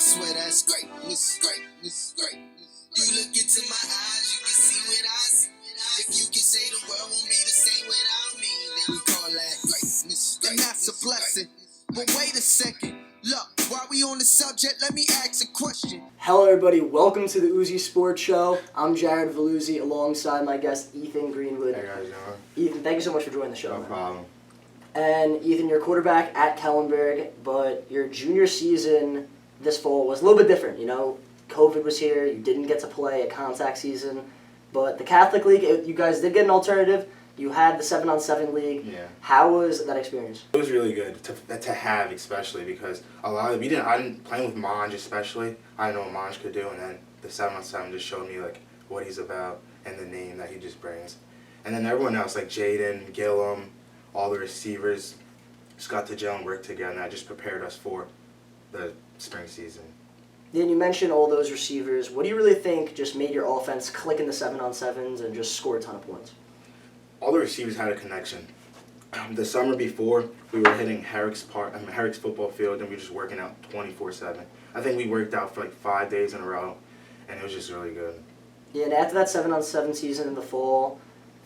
swear that's greatness, greatness, greatness. You look into my eyes, you can see what I see. If you can say the world won't be the same without me, then we call that greatness, and that's a blessing. But wait a second, look, while we on the subject, let me ask a question. Hello everybody, welcome to the Uzzi Sports Show. I'm Jared Valluzzi alongside my guest Ethan Greenwood. Hey guys, doing? Ethan, thank you so much for joining the show. No problem. And Ethan, you're quarterback at Kellenberg, but your junior season this fall was a little bit different. You know, COVID was here, you didn't get to play a contact season, but the Catholic League, you guys did get an alternative. You had the 7-on-7 league. Yeah. How was that experience? It was really good to have, especially because I didn't play with Monge especially. I didn't know what Monge could do, and then the 7-on-7 just showed me like what he's about and the name that he just brings. And then everyone else like Jaden, Gillum, all the receivers just got to gel and work together, and that just prepared us for the spring season. Then you mentioned all those receivers. What do you really think just made your offense click in the 7-on-7s and just score a ton of points? All the receivers had a connection. The summer before, we were hitting Herrick's football field, and we were just working out 24/7. I think we worked out for like 5 days in a row, and it was just really good. Yeah, and after that 7-on-7 season in the fall,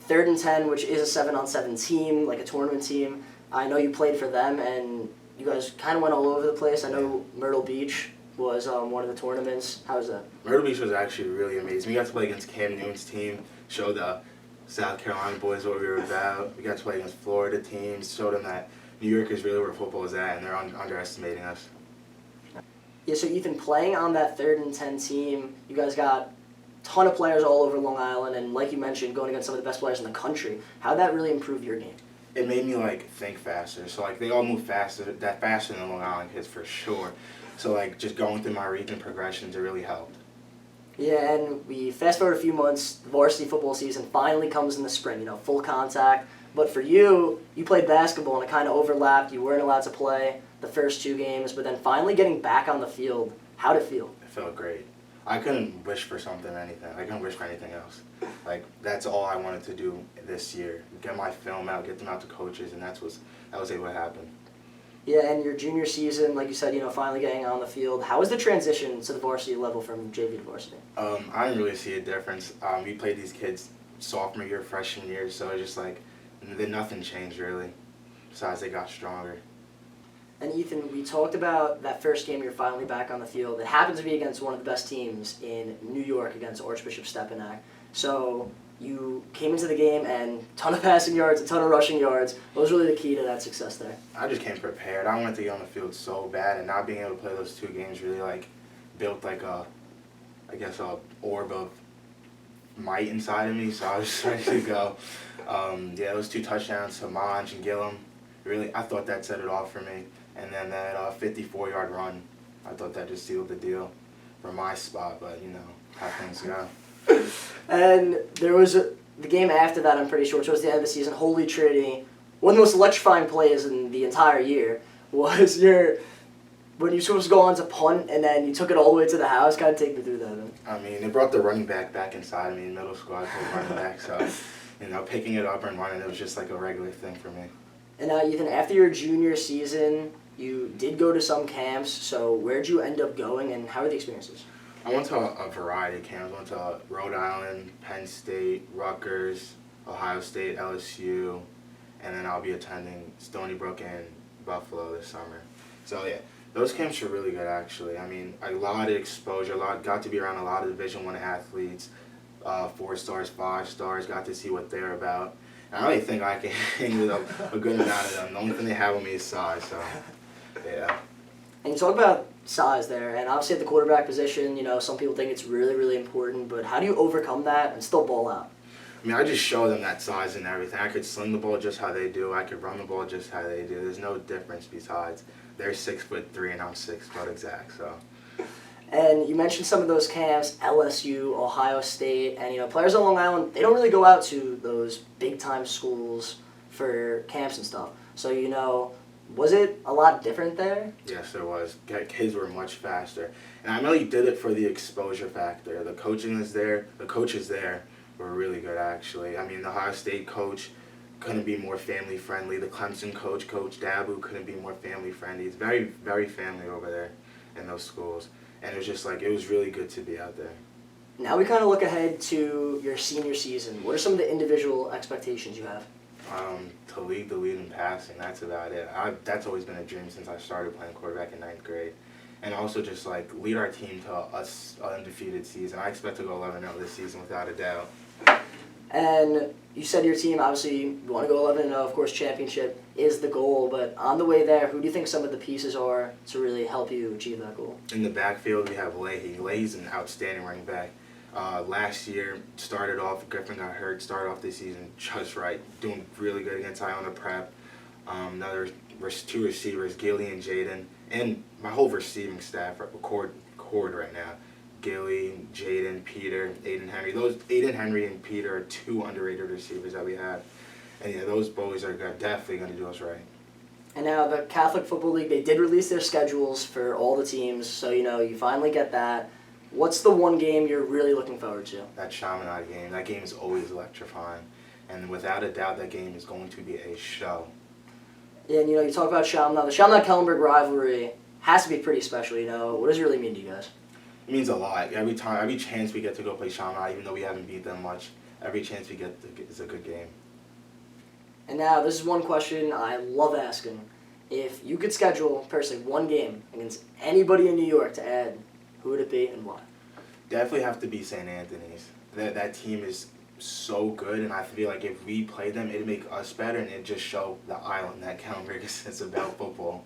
3rd and 10, which is a 7-on-7 team, like a tournament team, I know you played for them, and you guys kind of went all over the place. I know Myrtle Beach was one of the tournaments. How was that? Myrtle Beach was actually really amazing. We got to play against Cam Newton's team, showed the South Carolina boys what we were about. We got to play against Florida teams, showed them that New York is really where football is at, and they're underestimating us. Yeah, so Ethan, playing on that 3rd and 10 team, you guys got a ton of players all over Long Island, and like you mentioned, going against some of the best players in the country. How'd that really improve your game? It made me like think faster. So like they all move faster than the Long Island kids for sure. So like just going through my region progressions, it really helped. Yeah, and we fast forward a few months, the varsity football season finally comes in the spring, you know, full contact. But for you, you played basketball and it kind of overlapped. You weren't allowed to play the first 2 games, but then finally getting back on the field, how'd it feel? It felt great. I couldn't wish for anything. I couldn't wish for anything else. Like, that's all I wanted to do this year. Get my film out, get them out to coaches, and that was able to happen. Yeah, and your junior season, like you said, you know, finally getting on the field. How was the transition to the varsity level from JV to varsity? I didn't really see a difference. We played these kids sophomore year, freshman year, so it's just like, nothing changed really, besides they got stronger. And Ethan, we talked about that first game you're finally back on the field. It happened to be against one of the best teams in New York, against Archbishop Stepinac. So you came into the game and a ton of passing yards, a ton of rushing yards. What was really the key to that success there? I just came prepared. I wanted to get on the field so bad, and not being able to play those 2 games really like built like a orb of might inside of me. So I was just ready to go. Those 2 touchdowns to Monge and Gillum, really, I thought that set it off for me. And then that 54-yard run, I thought that just sealed the deal for my spot. But you know how things go. And there was the game after that, I'm pretty sure, towards the end of the season, Holy Trinity. One of the most electrifying plays in the entire year was when you were supposed to go on to punt and then you took it all the way to the house. Kind of take me through that. Man. I mean, it brought the running back inside of me in middle school. I played running back, so you know, picking it up and running, it was just like a regular thing for me. And Ethan, after your junior season, you did go to some camps. So where'd you end up going, and how were the experiences? I went to a variety of camps. I went to Rhode Island, Penn State, Rutgers, Ohio State, LSU, and then I'll be attending Stony Brook and Buffalo this summer. So yeah, those camps are really good actually. I mean, a lot of exposure, got to be around a lot of Division I athletes, 4 stars, 5 stars, got to see what they're about. And I really think I can hang with a good amount of them. The only thing they have on me is size, so yeah. And you talk about size there, and obviously at the quarterback position, you know, some people think it's really, really important, but how do you overcome that and still ball out? I mean, I just show them that size and everything. I could sling the ball just how they do. I could run the ball just how they do. There's no difference besides they're 6'3" and I'm 6 foot exact, so. And you mentioned some of those camps, LSU, Ohio State, and, you know, players on Long Island, they don't really go out to those big-time schools for camps and stuff. So, you know, was it a lot different there? Yes, there was. Kids were much faster. And I really did it for the exposure factor. The coaching is there. The coaches there were really good, actually. I mean, the Ohio State coach couldn't be more family-friendly. The Clemson coach, Coach Dabu, couldn't be more family-friendly. It's very, very family over there in those schools. And it was just like, it was really good to be out there. Now we kind of look ahead to your senior season. What are some of the individual expectations you have? To lead the lead in passing, that's about it. That's always been a dream since I started playing quarterback in 9th grade. And also just like lead our team to an undefeated season. I expect to go 11-0 this season without a doubt. And you said your team, obviously, you want to go 11-0, of course, championship is the goal. But on the way there, who do you think some of the pieces are to really help you achieve that goal? In the backfield, we have Leahy. Leahy's an outstanding running back. Last year, started off, Griffin got hurt, started off this season just right, doing really good against Iona Prep. Another 2 receivers, Gilly and Jaden, and my whole receiving staff, cord right now. Gilly, Jaden, Peter, Aiden Henry. Those Aiden Henry and Peter are 2 underrated receivers that we have. And yeah, those boys are definitely going to do us right. And now the Catholic Football League, they did release their schedules for all the teams, so you finally get that. What's the one game you're really looking forward to? That Chaminade game. That game is always electrifying. And without a doubt, that game is going to be a show. Yeah, and you talk about Chaminade. The Chaminade-Kellenberg rivalry has to be pretty special, What does it really mean to you guys? It means a lot. Every chance we get to go play Chaminade, even though we haven't beat them much, every chance we get is a good game. And now, this is one question I love asking. If you could schedule, personally, one game against anybody in New York to add, who would it be and why? Definitely have to be St. Anthony's. That team is so good, and I feel like if we play them, it'd make us better, and it'd just show the island that Kellenberg is about football.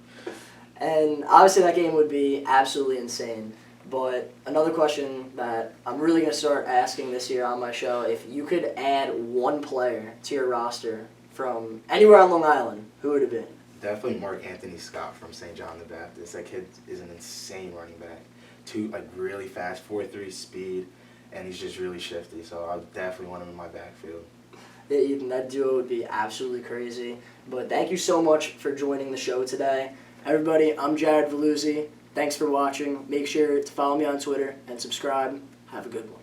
And obviously that game would be absolutely insane. But another question that I'm really going to start asking this year on my show, if you could add one player to your roster from anywhere on Long Island, who would it be? Definitely Mark Anthony Scott from St. John the Baptist. That kid is an insane running back. Really fast, 4.3 speed, and he's just really shifty. So I definitely want him in my backfield. Yeah, Ethan, that duo would be absolutely crazy. But thank you so much for joining the show today. Everybody, I'm Jared Valluzzi. Thanks for watching. Make sure to follow me on Twitter and subscribe. Have a good one.